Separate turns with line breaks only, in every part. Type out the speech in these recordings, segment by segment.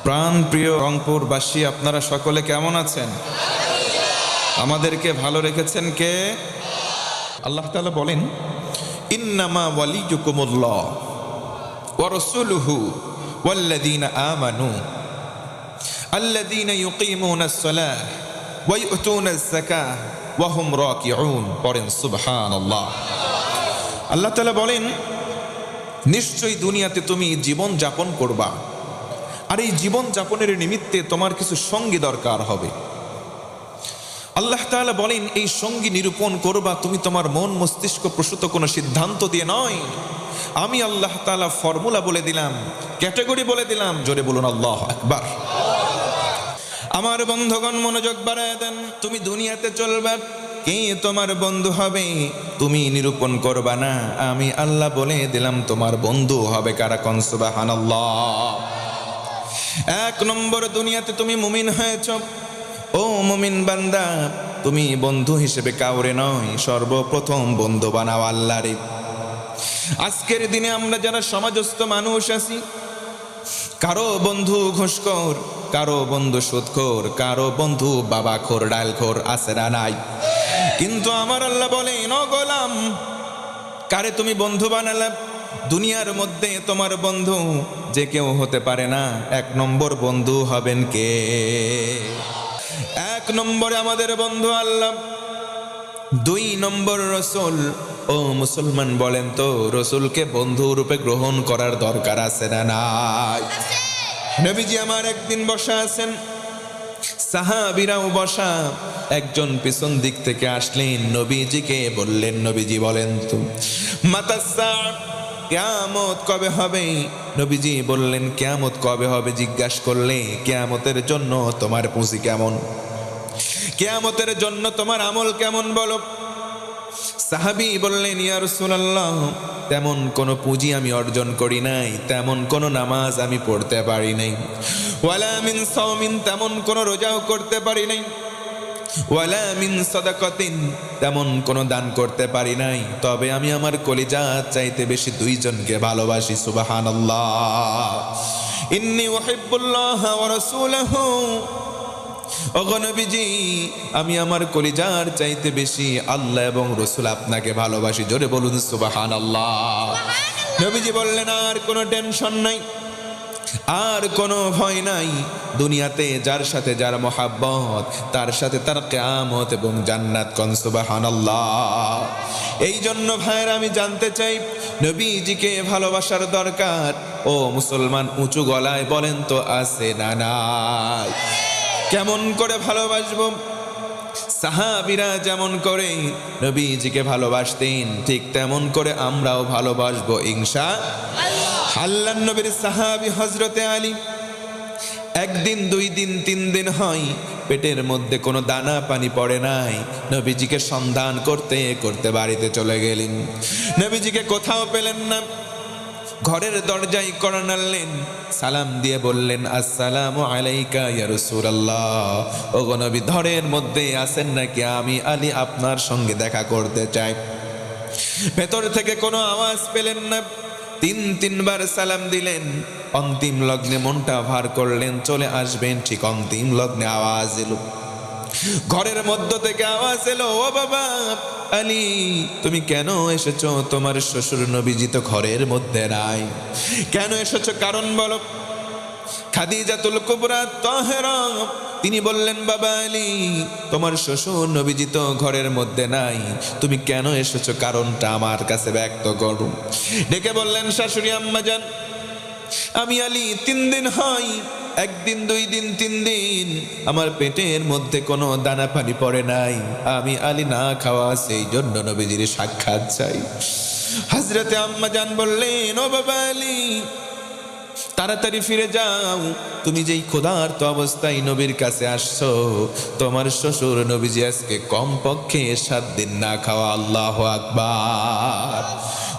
প্রাণ প্রিয় রংপুরবাসী, আপনারা সকলে কেমন আছেন? আমাদেরকে ভালো রেখেছেন কে? আল্লাহ তাআলা বলেন, ইন্নামা ওয়ালিয়ুকুমুল্লাহ ওয়া রাসূলুহু ওয়াল্লাযীনা আমানু আল্লাযীনা ইউকিমুনাস সালাহ ওয়া ইউতুনাজ যাকাহ ওয়া হুম রাকিউন। পড়েন সুবহানাল্লাহ। আল্লাহ তাআলা বলেন, নিশ্চয়ই দুনিয়াতে তুমি জীবন যাপন করবা, আর এই জীবন যাপনের নিমিত্তে তোমার কিছু সঙ্গী দরকার হবে। আল্লাহ তাআলা বলেন, এই সঙ্গী নিরূপণ করবা তুমি তোমার মন মস্তিষ্ক প্রসূত কোনো সিদ্ধান্ত দিয়ে নয়। আমি আল্লাহ তাআলা ফর্মুলা বলে দিলাম, ক্যাটাগরি বলে দিলাম। জোরে বলুন আল্লাহু আকবার। আমার বন্ধুগণ, মনোযোগ বাড়ায় দেন। তুমি দুনিয়াতে চলবা, কে তোমার বন্ধু হবে তুমি নিরূপণ করবা না। আমি আল্লাহ বলে দিলাম তোমার বন্ধু হবে কারা? কোন সুবহানাল্লাহ। এক নম্বর, দুনিয়াতে তুমি মুমিন হয়েছ, ও মুমিন বান্দা, তুমি বন্ধু হিসেবে কাউরে নয়, সর্বপ্রথম বন্ধু বানাও আল্লাহরে। আজকের দিনে আমরা যারা সমাজস্থ মানুষ আছি, কারো বন্ধু ঘুষখোর, কারো বন্ধু সুদখোর, কারো বন্ধু বাবাখোর ডালখোর, আছে না নাই? কিন্তু আমার আল্লাহ বলেন, ও গোলাম, কারে তুমি বন্ধু বানালে? দুনিয়ার মধ্যে তোমার বন্ধু যে কেউ হতে পারে না। এক নম্বর বন্ধু হবেন কে? এক নম্বরে আমাদের বন্ধু আল্লাহ, দুই নম্বর রসুল। ও মুসলমান, বলেন তো রসুলকে বন্ধু রূপে গ্রহণ করার দরকার আছে না নাই? নবীজি আমার একদিন বসা আছেন, সাহাবীরাও বসা। একজন পিছন দিক থেকে আসলেন, নবীজিকে বললেন, নবীজি বলেন তো মাতাসা, কিয়ামত কবে হবে? নবীজি বললেন, কিয়ামত কবে হবে জিজ্ঞাসা করলে কিয়ামতের জন্য তোমার পুঁজি কেমন, কিয়ামতের জন্য তোমার আমল কেমন বলো। সাহাবী বললেন, ইয়া রাসূলুল্লাহ, তেমন কোনো পুঁজি আমি অর্জন করি নাই, তেমন কোনো নামাজ আমি পড়তে পারি নাই, ওয়ালা মিন সাওমিন, তেমন কোনো রোজাও করতে পারি নাই, ওয়ালা মিন সাদাকাতিন, তেমন কোনো দান করতে পারি নাই। তবে আমি আমার কলিজা চাইতে বেশি দুইজনকে ভালোবাসি। সুবহানাল্লাহ। ইন্নী উহিব্বুল্লাহ ওয়া রাসূলুহু। ওগো নবীজি, আমি আমার কলিজার চাইতে বেশি আল্লাহ এবং রসুল আপনাকে ভালোবাসি। জোরে বলুন সুবহানাল্লাহ। নবীজি বললেন, আর কোনো টেনশন নাই, আর কোনো ভয় নাই। দুনিয়াতে যার সাথে যার মহাব্বত, তার সাথে তার কিয়ামত এবং জান্নাত। কোন সুবহানাল্লাহ। এই জন্য ভাইয়ের আমি জানতে চাই, নবীজিকে ভালোবাসার দরকার। ও মুসলমান, উঁচু গলায় বলেন তো আছে না নাই? কেমন করে ভালোবাসবো? সাহাবীরা যেমন করে নবীজিকে ভালোবাসতেন, ঠিক তেমন করে আমরাও ভালোবাসবো ইনশাআল্লাহ। আল্লাহর নবীর সাহাবী হযরতে আলী, একদিন, দুই দিন, তিন দিন হয় পেটের মধ্যে কোনো দানা পানি পড়ে নাই। নবীজিকে সন্ধান করতে করতে বাড়িতে চলে গেলেন, নবীজিকে কোথাও পেলেন না। ঘরের দরজায় কড়া নাড়লেন, সালাম দিয়ে বললেন, আসসালামু আলাইকা ইয়া রাসূলুল্লাহ। ওগো নবী, ঘরের মধ্যে আছেন নাকি? আমি আলী আপনার সঙ্গে দেখা করতে চাই। ভেতর থেকে কোনো আওয়াজ পেলেন না। তিনবার সালাম দিলেন। অন্তিম লগ্নে মনটা ভার করলেন, চলে আসবেন। ঠিক অন্তিম লগ্নে আওয়াজ এলো, ঘরের মধ্য থেকে আওয়াজ এলো, ও বাবা আলী, তুমি কেন এসেছো? তোমার শ্বশুর নবীজি তো ঘরের মধ্যে নাই। কেন এসেছো? কারণ বলো। খাদিজাতুল কুবরা তাহেরা, তিনি বললেন, বাবা আলী, তোমার শ্বশুর নবীজি তো ঘরের মধ্যে নাই, তুমি কেন এসেছো? কারণটা আমার কাছে ব্যক্ত করো। ডেকে বললেন, শাশুড়ি আম্মা জান, আমি আলী 3 দিন হয়, একদিন, 2 দিন, 3 দিন আমার পেটের মধ্যে কোনো দানা পানি পড়ে নাই। আমি আলী না খাওয়া, সেই জন্য নবীজির সাক্ষাৎ চাই। হযরতে আম্মা জান বললেন, ও বাবা আলী, তাড়াতাড়ি ফিরে যাও। তুমি যেই ক্ষুধার্ত অবস্থায় নবীর কাছে আসছো, তোমার শ্বশুর নবীজি আজকে কমপক্ষে 7 দিন না খাওয়া। আল্লাহু আকবার।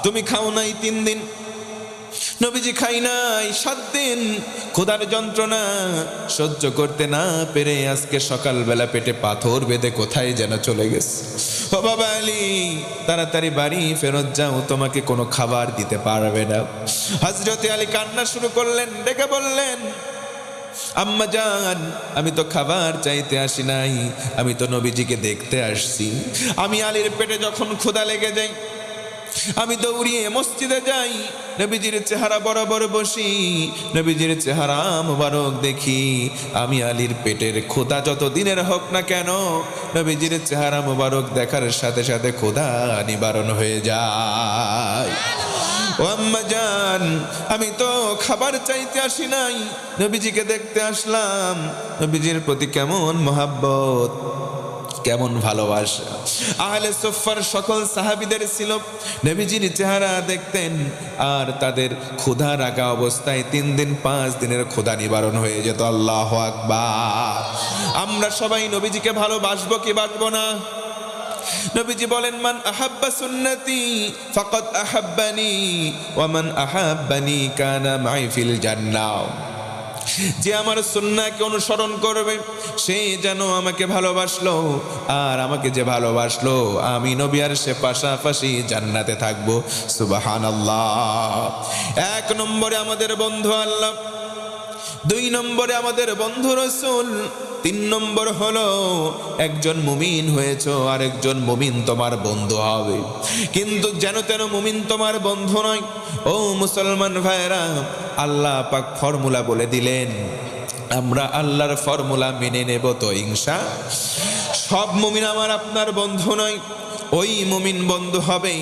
তুমি খাও নাই 3 দিন, নবীজি খাই নাই 7 দিন। ক্ষুধার যন্ত্রণা সহ্য করতে না পেরে আজকে সকালবেলা পেটে পাথর বেঁধে কোথায় যেন চলে গেছে। ও বাবা আলী, তাড়াতাড়ি বাড়ি ফেরত যাও, তোমাকে কোনো খাবার দিতে পারবে না। হযরতে আলী কান্না শুরু করলেন, ডেকে বললেন, আম্মা জান, আমি তো খাবার চাইতে আসি নাই, আমি তো নবীজিকে দেখতে আসছি। আমি আলীর পেটে যখন ক্ষুধা লেগে যাই, আমি দৌড়িয়ে মসজিদে যাই, নবীজির চেহারা বরাবর বসি, নবীজির চেহারা মোবারক দেখি। আমি আলীর পেটের ক্ষুধা যত দিনের হোক না কেন, নবীজির চেহারা মোবারক দেখার সাথে সাথে ক্ষুধা নিবারণ হয়ে যায়। ও আম্মা জান, আমি তো খাবার চাইতে আসি নাই, নবীজিকে দেখতে আসলাম। নবীজির প্রতি কেমন মহাব্বত, কেমন ভালোবাসা আহলে সুফফার সকল সাহাবীদের ছিল। নবীজির চেহারা দেখতেন আর তাদের ক্ষুধা রাখা অবস্থায় 3 দিন 5 দিনের ক্ষুধা নিবারণ হয়ে যেত। আল্লাহু আকবার। আমরা সবাই নবীজিকে ভালোবাসবো কি বাসবো না? নবীজি বলেন, মান আহাব্বা সুন্নতি ফাকাদ আহাব্বানি ওয়া মান আহাব্বানি কানা মাই ফিল জান্নাহ। যে আমার সুন্নাহকে অনুসরণ করবে সে যেন আমাকে ভালোবাসলো, আর আমাকে যে ভালোবাসলো আমি নবী আর সে পাশাপাশি জান্নাতে থাকবো। সুবহানাল্লাহ। 1 নম্বরে আমাদের বন্ধু আল্লাহ, 2 নম্বরে আমাদের বন্ধু রাসূল, 3 নম্বর হলো একজন মুমিন হয়েছো আর একজন মুমিন তোমার বন্ধু হবে। কিন্তু যেন তেন মুমিন তোমার বন্ধু নয়। ও মুসলমান ভাইরা, আল্লাহ পাক ফর্মুলা বলে দিলেন, আমরা আল্লাহর ফর্মুলা মেনে নেব তো ইনশা। সব মুমিন আমার আপনার বন্ধু নয়। ওই মুমিন বন্ধু হবে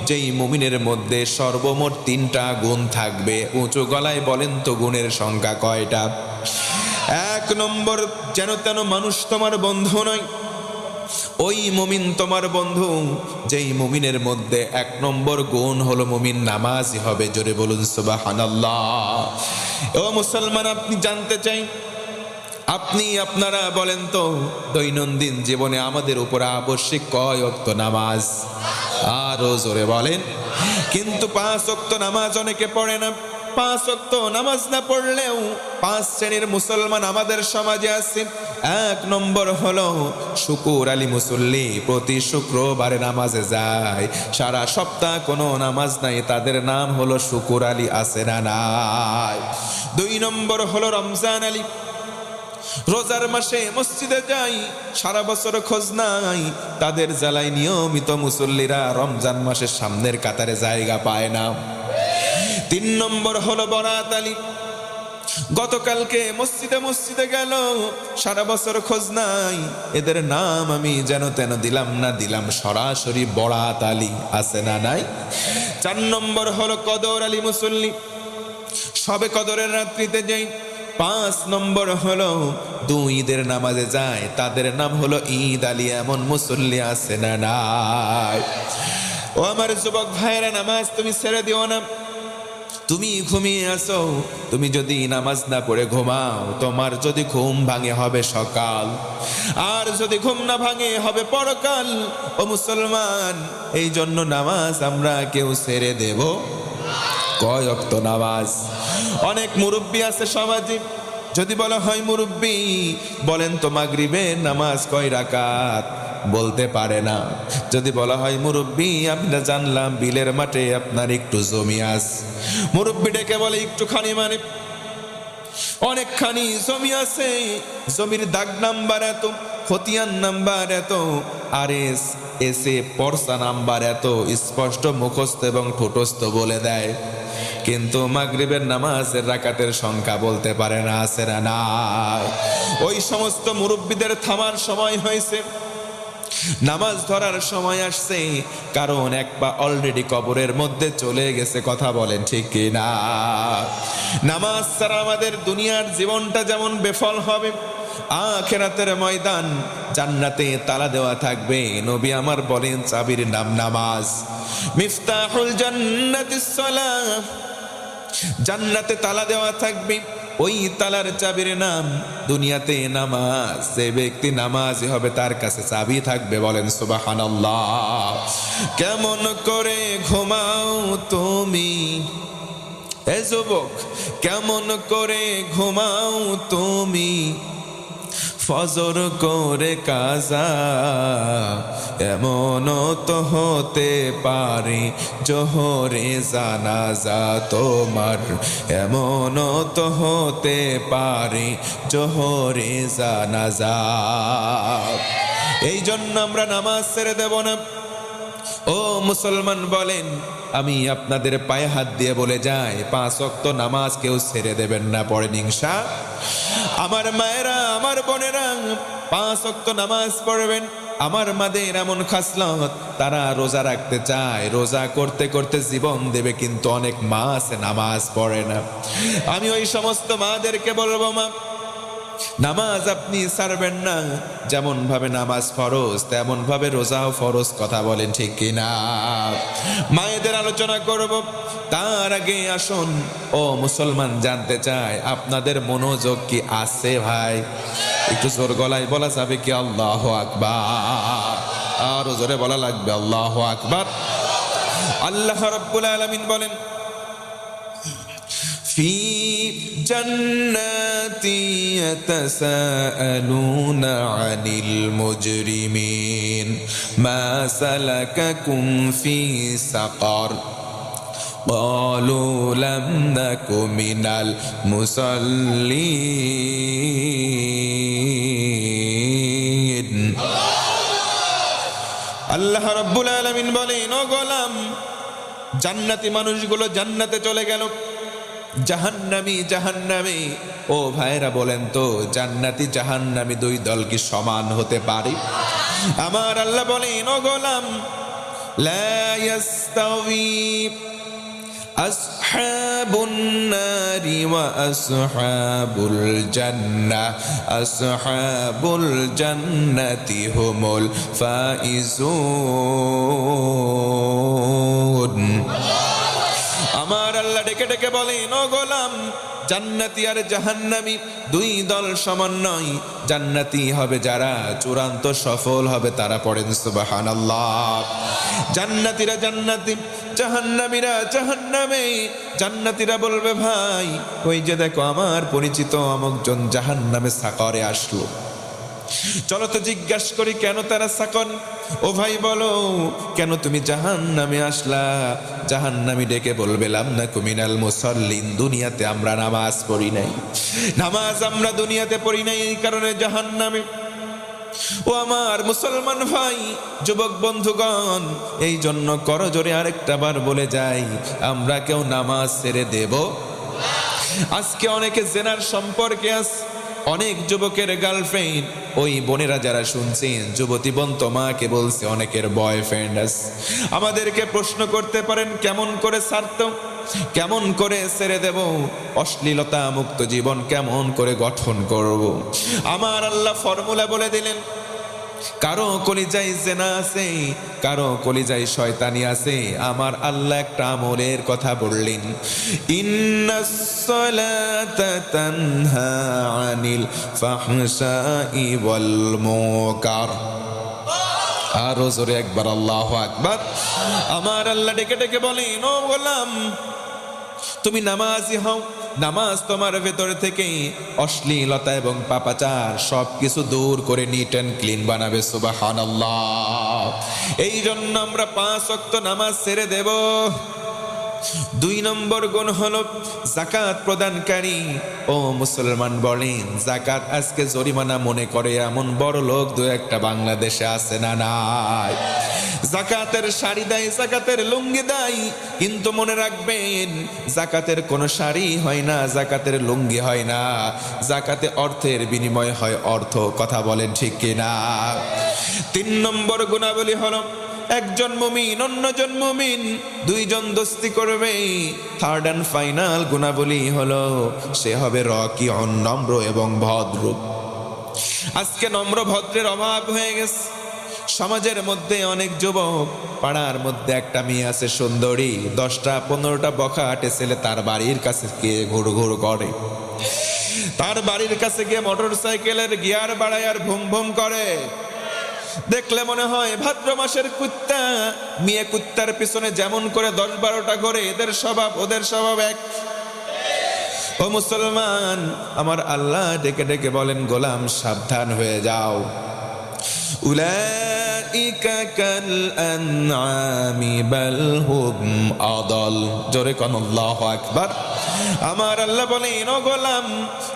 যেই মুমিনের মধ্যে সর্বমোট 3টা গুণ থাকবে। উঁচু গলায় বলেন তো গুণের সংখ্যা কয়টা? 1 নম্বর, যেন তেন মানুষ তোমার বন্ধু নয়। ওই মুমিন তোমার বন্ধু যেই মুমিনের মধ্যে 1 নম্বর গুণ হলো মুমিন নামাজি হবে। জোরে বলুন সুবহানাল্লাহ। ও মুসলমান, আপনি জানতে চাই, আপনি আপনারা বলেন তো দৈনন্দিন জীবনে আমাদের উপর আবশ্যিক কয় ওয়াক্ত নামাজ? আরো জোরে বলেন। কিন্তু 5 ওয়াক্ত নামাজ অনেকে পড়ে না। 5 ওয়াক্ত নামাজ না পড়লেও 5 শ্রেণীর মুসলমান আমাদের সমাজে আছে। 1 নম্বর হলো শুকুর আলী মুসল্লি, প্রতি শুক্রবারে নামাজে যায়, সারা সপ্তাহ কোনো নামাজ নাই, তাদের নাম হলো শুকুর আলী। আছে না নাই? 2 নম্বর হলো রমজান আলী, রোজার মাসে মসজিদে যাই, সারা বছর খোঁজ নাই, তাদের জ্বালায় নিয়মিত মুসল্লিরা রমজান মাসের সামনের কাতারে জায়গা পায় না। 3 নম্বর হলো বরাত আলী, গতকালকে মসজিদে গেল, সারা বছর খোঁজ নাই, এদের নাম আমি যেন তেন দিলাম সরাসরি বরাত আলী। আছে না নাই? 4 নম্বর হলো কদর আলী মুসল্লি, সবে কদরের রাত্রিতে যাই। 5 নম্বর হলো 2 ঈদের নামাজে যায়, তাদের নাম হলো ঈদ আলী। এমন মুসল্লি আছে না নাই? ও আমার যুবক ভাইরা, নামাজ তুমি ছেড়ে দিও না। তুমি ঘুমিয়ে আসো, তুমি যদি নামাজ না পড়ে ঘুমাও, তোমার যদি ঘুম ভাঙে হবে সকাল, আর যদি ঘুম না ভাঙে হবে পরকাল। ও মুসলমান, এই জন্য নামাজ আমরা কেউ ছেড়ে দেব? কয় ওয়াক্ত নামাজ? অনেক মুরব্বী আছে সমাজে, যদি বলা হয় মুরব্বী বলেন তো মাগরিবের নামাজ কয় রাকাত, বলতে পারে না। যদি বলা হয় মুরব্বী আমরা জানলাম বিলের মাঠে আপনার একটু জমি আছে, মুরব্বী ডেকে বলে একটুখানি মানে অনেকখানি জমি আছে, জমির দাগ নাম্বার এত, খতিয়ান নাম্বার এত, আর এসে পর্সা নাম্বার এত, স্পষ্ট মুখস্থ এবং ঠোঁটস্থ বলে দেয়। কিন্তু মাগরিবের নামাজের রাকাতের সংখ্যা বলতে পারে না। আছে না নাই? ওই সমস্ত মুরব্বীদের থামার সময় হয়েছে, নামাজ ধরার সময় আসছে, কারণ এক পা অলরেডি কবরের মধ্যে চলে গেছে। কথা বলেন ঠিক কি না? নামাজ ছাড়া আমাদের দুনিয়ার জীবনটা যেমন বেফল হবে, আখিরাতের ময়দান জান্নাতে তালা দেওয়া থাকবে। নবী আমার বলেন চাবির নাম নামাজ। মিফতাহুল জান্নাতিস সালাহ, জান্নাতে তালা দেওয়া থাকবে, ওই তালার চাবির নাম দুনিয়াতে নামাজ। যে ব্যক্তি নামাজি হবে তার কাছে চাবি থাকবে। বলেন সুবহানাল্লাহ। কেমন করে ঘুমাও তুমি, এ যুবক, কেমন করে ঘুমাও তুমি, ফজর করে কাজা, এমনও তো হতে পারে জোহরে জানাজা তোমার, এমনও তো হতে পারে জোহরে জানাজা। এই জন্য আমরা নামাজ ছেড়ে দেব না। ও মুসলমান বলেন, আমি আপনাদের পায়ে হাত দিয়ে বলে যাই, 5 ওয়াক্ত নামাজ কেউ ছেড়ে দেবেন না, পড়েন ইনশাআল্লাহ। আমার মায়েরা, আমার বোনেরা 5 ওয়াক্ত নামাজ পড়বেন। আমার মাদের এমন খাসলত, তারা রোজা রাখতে চায়, রোজা করতে করতে জীবন দেবে, কিন্তু অনেক মা আছে নামাজ পড়ে না। আমি ওই সমস্ত মাদেরকে বলবো, মা নামাজ আপনি ছাড়বেন না। যেমন ভাবে নামাজ ফরজ, তেমন ভাবে রোজাও ফরজ, কথা বলেন ঠিক কিনা? মায়েদের আলোচনা করব, তার আগে আসুন ও মুসলমান জানতে চাই, আপনাদের মনোযোগ কি আছে ভাই? একটু জোর গলায় বলা যাবে কি আল্লাহু আকবার? আরো জোরে বলা লাগবে আল্লাহু আকবার। আল্লাহ রাব্বুল আলামিন বলেন, في جنات يتساءلون عن المجرمين ما سلككم في سقر قالوا لم نك من المصلين। আল্লাহ রাব্বুল আলামিন বলেন, ও গোলাম, জান্নাতি মানুষগুলো জান্নাতে চলে গেল, জাহান্নামী জাহান্নামে। ও ভাইরা বলেন তো, জান্নাতি জাহান্নামী 2 দল কি সমান হতে পারে? আমার আল্লাহ বলেন, ও গোলাম, লা ইয়াস্তাওয়ি আসহাবুন নারি ওয়া আসহাবুল জান্নাহ, আসহাবুল জান্নাতি হুমুল ফাইজুন। আমার আল্লাহ ডেকে ডেকে বলেন, ও গোলাম, জান্নাতি আর জাহান্নামী 2 দল সমান নয়। জান্নাতি হবে যারা চূড়ান্ত সফল হবে, তারা পড়েন সুবহানাল্লাহ। জান্নাতীরা জান্নাতি, জাহান্নামীরা জাহান্নামে। জান্নাতীরা বলবে, ভাই ওই যে দেখো আমার পরিচিত অমুকজন জাহান্নামে সাকরে আসলো, চলো তো জিজ্ঞাসা করি কেন তারা সাকন। ও ভাই বলো, কেন তুমি জাহান্নামে আসলা? জাহান্নামী ডেকে বলবে, লাম নাকু মিনাল মুসাল্লিন, দুনিয়াতে আমরা নামাজ পড়ি নাই, নামাজ আমরা দুনিয়াতে পড়ি নাই, এই কারণে জাহান্নামে। ও আমার মুসলমান ভাই, যুবক বন্ধুগণ, এই জন্য করজোরে আরেকটা বার বলে যাই, আমরা কেউ নামাজ ছেড়ে দেব? আজকে অনেকে জেনার সম্পর্কে আছে, অনেক যুবকের গার্লফ্রেন্ড। ওই বোনেরা যারা শুনছেন, যুবতী বোন তোমাকে বলছে অনেকের বয়ফ্রেন্ড আছে। আমাদেরকে প্রশ্ন করতে পারেন, কেমন করে ছাড়তো, কেমন করে ছেড়ে দেব? অশ্লীলতা মুক্ত জীবন কেমন করে গঠন করব? আমার আল্লাহ ফর্মুলা বলে দিলেন। কারো কলিজায় জেনা আছে, কারো কলিজায় শয়তানি আছে। আমার আল্লাহ একটা আমলের কথা বললেন, ইন্নাস সালাতা তানহা আনিল ফাহশাই ওয়াল মুনকার। আরো জোরে একবার আল্লাহু আকবার। আমার আল্লাহ ডেকে ডেকে বলেন, ও গোলাম, তুমি নামাজি হও, নামাজ তোমার ভেতর থেকে অশ্লীলতা এবং পাপাচার সবকিছু দূর করে নিট অ্যান্ড ক্লিন বানাবে। সুবহানাল্লাহ। এই জন্য আমরা 5 ওয়াক্ত নামাজ ছেড়ে দেব। 2 নম্বর গুণ হলো যাকাত প্রদানকারী। ও মুসলমান বলেন, যাকাত আজকে জরিমানা মনে করে এমন বড় লোক 2-1টা বাংলাদেশে আছে না নাই? যাকাতের শাড়ি দেয়, যাকাতের লুঙ্গি দেয়, কিন্তু মনে রাখবেন যাকাতের কোনো শাড়ি হয় না, যাকাতের লুঙ্গি হয় না, যাকাতে অর্থের বিনিময় হয় অর্থ। কথা বলেন ঠিক কিনা? 3 নম্বর গুণাবলী হলো একজন মুমিন অন্যজন মুমিন 2 জন দোস্তি করবে। 3rd and ফাইনাল গুণাবলী হলো সে হবে রকি, নম্র এবং ভদ্র। আজকে নম্র ভদ্রের অভাব হয়ে গেছে সমাজের মধ্যে। অনেক যুবক, পাড়ার মধ্যে একটা মেয়ে আছে সুন্দরী, 10টা-15টা বকা হাটে ছেলে তার বাড়ির কাছে গিয়ে ঘুরঘুর করে, তার বাড়ির কাছে গিয়ে মোটর সাইকেলের গিয়ার বাড়ায় আর ভুম ভুম করে। দেখলে মনে হয় ভাদ্র মাসের কুত্তা। মেয়ে কুত্তার পিছনে যেমন করে 10-12টা ঘরে, এদের স্বভাব ওদের স্বভাব এক। ও মুসলমান, আমার আল্লাহ ডেকে ডেকে বলেন, গোলাম সাবধান হয়ে যাও। উলাইকা কাল আনআমি বাল হুম আদাল। জোরে কোন আল্লাহু আকবার। আমার আল্লাহ বলেন, ও গোলাম,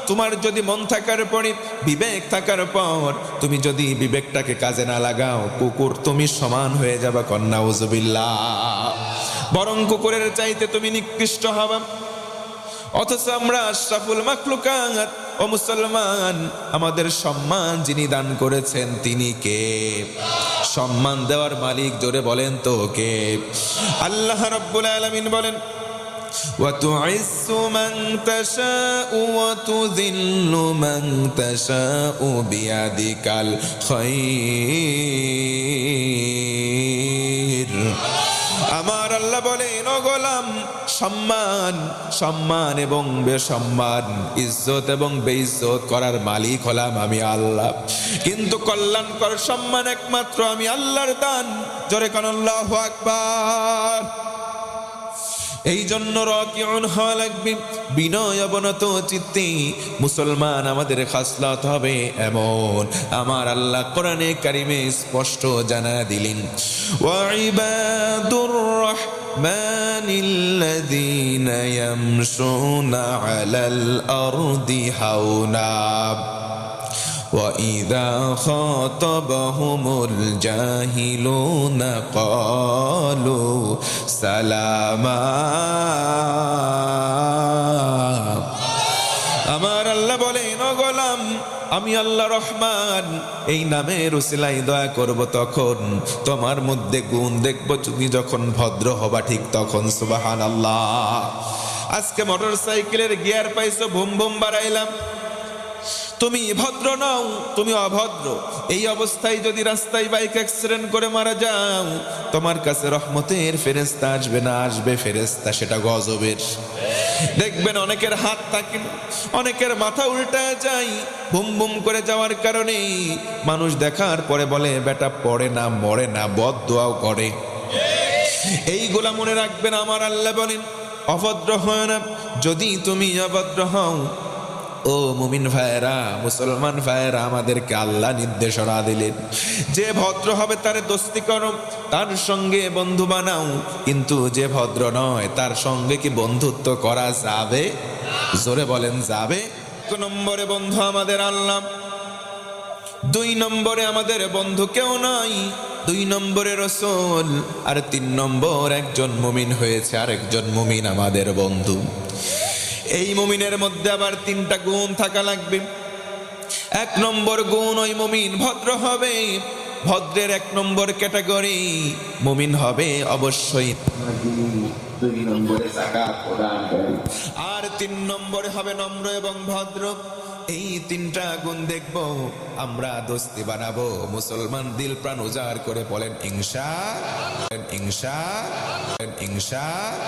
তোমার যদি মন থাকার পরে, বিবেক থাকার পর তুমি যদি বিবেকটাকে কাজে না লাগাও, কুকুর তুমি সমান হয়ে যাবে। কন্যা উযুবিল্লাহ। বরং কুকুরের চাইতে তুমি নিকৃষ্ট হবা। অথচ আমরা আশরাফুল মাখলুকাত। ও মুসলমান, আমাদের সম্মান যিনি দান করেছেন তিনি কে? সম্মান দেওয়ার মালিক জোরে বলেন তো কে? আল্লাহ রাব্বুল আলামিন বলেন, وَتُعِزُّ مَن تَشَاءُ وَتُذِلُّ مَن تَشَاءُ بِيَدِكَ الْخَيْرُ। আমার আল্লাহ বলেন, ও গোলাম, সম্মান এবং বেসম্মান, ইজ্জত এবং বেইজ্জত করার মালিক হলাম আমি আল্লাহ, কিন্তু কল্যাণকর সম্মান একমাত্র আমি আল্লাহর দান। জোরে কোন আল্লাহু আকবার। এই জন্য রাকিউন হওয়া লাগবে, বিনয় অবনত চিত্তে মুসলমান আমাদের খাসলত হবে এমন। আমার আল্লাহ কোরআনে কারিমে স্পষ্ট জানা দিলেন, ওয়া ইবাদুর রাহমানিল্লাযীনা ইয়ামশুনা আলাল আরদি হাওনা وَإِذَا خَاطَبَهُمُ الْجَاهِلُونَ قَالُوا سَلَامًا। আমার আল্লাহ বলেন, ও গোলাম, আমি আল্লাহ রহমান, এই নামের উসিলায় দয়া করব তখন তোমার মধ্যে গুণ দেখব। তুমি যখন ভদ্র হবা ঠিক তখন। সুবহানাল্লাহ। আজকে মোটরসাইকেলের গিয়ার পাইছো, ভুম ভুম বাড়াইলাম, তুমি ভদ্র নও, তুমি অভদ্র। এই অবস্থায় যদি রাস্তায় বাইক অ্যাক্সিডেন্ট করে মারা যাও, তোমার কাছে রহমতের ফেরেশতা আসবে না, আসবে ফেরেশতা সেটা গজবের। দেখবেন অনেকের হাত থাকে না, অনেকের মাথা উল্টা যায়। বুম বুম করে যাওয়ার কারণে মানুষ দেখার পরে বলে, বেটা পড়ে না মরে না, বদদোয়াও করে। এইগুলা মনে রাখবেন। আমার আল্লাহ বলেন, অভদ্র হয় না। যদি তুমি অভদ্র হও, ও মুমিন ভাইরা, মুসলমান ভাইরা, আমাদেরকে আল্লাহ নির্দেশনা দিলেন যে ভদ্র হবে তারে দোস্তি করো, তার সঙ্গে বন্ধু বানাও। কিন্তু যে ভদ্র নয় তার সঙ্গে কি বন্ধুত্ব করা যাবে? জোরে বলেন, যাবে? এক নম্বরে বন্ধু আমাদের আল্লাহ, 2 নম্বরে আমাদের বন্ধু কেউ নয়, 2 নম্বরে রাসূল, আর 3 নম্বর একজন মুমিন হয়েছে, আর একজন মুমিন আমাদের বন্ধু। এই মুমিনের মধ্যে আবার 3টা গুণ থাকা লাগবে। 1 নম্বর গুণ, ওই মুমিন ভদ্র হবে। ভদ্রের 1 নম্বর ক্যাটাগরি, মুমিন হবে অবশ্যই 2 নম্বরে যাকাত প্রদানকারী, আর 3 নম্বরে হবে নম্র এবং ভদ্র। এই 3টা গুণ দেখব, আমরা দোস্তি বানাবো। মুসলমান দিল প্রাণ উজাড় করে বলেন ইনশাআল্লাহ, ইনশাআল্লাহ, ইনশাআল্লাহ।